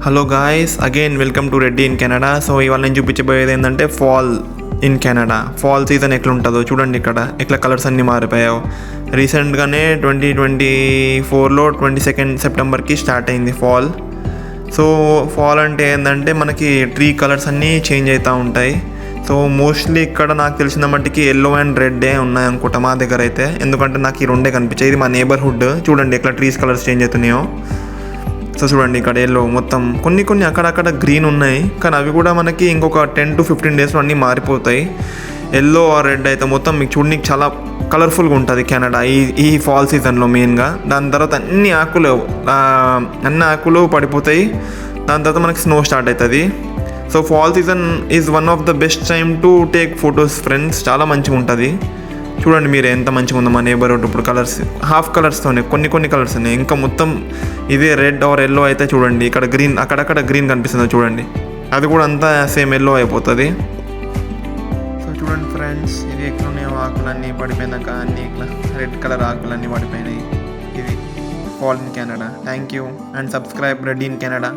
Hello guys, again welcome to Reddy in Canada. So ఇవాళ నేను చూపించబోయేది ఏంటంటే fall in Canada. Fall season ఎట్లా ఉంటుందో చూడండి. ఇక్కడ ఎట్లా కలర్స్ అన్నీ మారిపోయావు. రీసెంట్గానే 2024లో 22 సెప్టెంబర్కి స్టార్ట్ అయింది ఫాల్. సో ఫాల్ అంటే ఏంటంటే మనకి ట్రీ కలర్స్ అన్నీ చేంజ్ అవుతూ ఉంటాయి. సో మోస్ట్లీ ఇక్కడ నాకు తెలిసిన మట్టికి ఎల్లో అండ్ రెడ్డే ఉన్నాయి అనుకుంటా మా దగ్గర అయితే. ఎందుకంటే నాకు ఈ రెండే కనిపించాయి. ఇది మా నేబర్హుడ్. చూడండి ఎట్లా ట్రీస్ కలర్స్ చేంజ్ అవుతున్నాయో. సో చూడండి ఇక్కడ ఎల్లో మొత్తం కొన్ని అక్కడక్కడ గ్రీన్ ఉన్నాయి, కానీ అవి కూడా మనకి ఇంకొక 10 to 15 డేస్లో అన్నీ మారిపోతాయి. ఎల్లో ఆర్ రెడ్ అయితే మొత్తం మీకు చూడడానికి చాలా కలర్ఫుల్గా ఉంటుంది కెనడా ఈ ఫాల్ సీజన్లో మెయిన్గా. దాని తర్వాత అన్ని ఆకులు పడిపోతాయి. దాని తర్వాత మనకి స్నో స్టార్ట్ అవుతుంది. So fall season is one of the best time to take photos friends. చాలా మంచిగా ఉంటుంది. చూడండి మీరు ఎంత మంచిగా ఉందో మా నేబర్హుడ్. ఇప్పుడు కలర్స్ హాఫ్ కలర్స్తోనే కొన్ని కలర్స్ ఉన్నాయి. ఇంకా మొత్తం ఇదే రెడ్ ఆర్ ఎల్లో అయితే చూడండి. ఇక్కడ గ్రీన్ అక్కడక్కడ గ్రీన్ కనిపిస్తుందో చూడండి. అది కూడా అంతా సేమ్ ఎల్లో అయిపోతుంది. సో చూడండి ఫ్రెండ్స్, ఇది ఎట్లున్నాయో ఆకులన్నీ పడిపోయినాక అన్నీ ఇట్లా రెడ్ కలర్ ఆకులన్నీ పడిపోయినాయి. ఇది fall in Canada. Thank you and subscribe Reddy in Canada.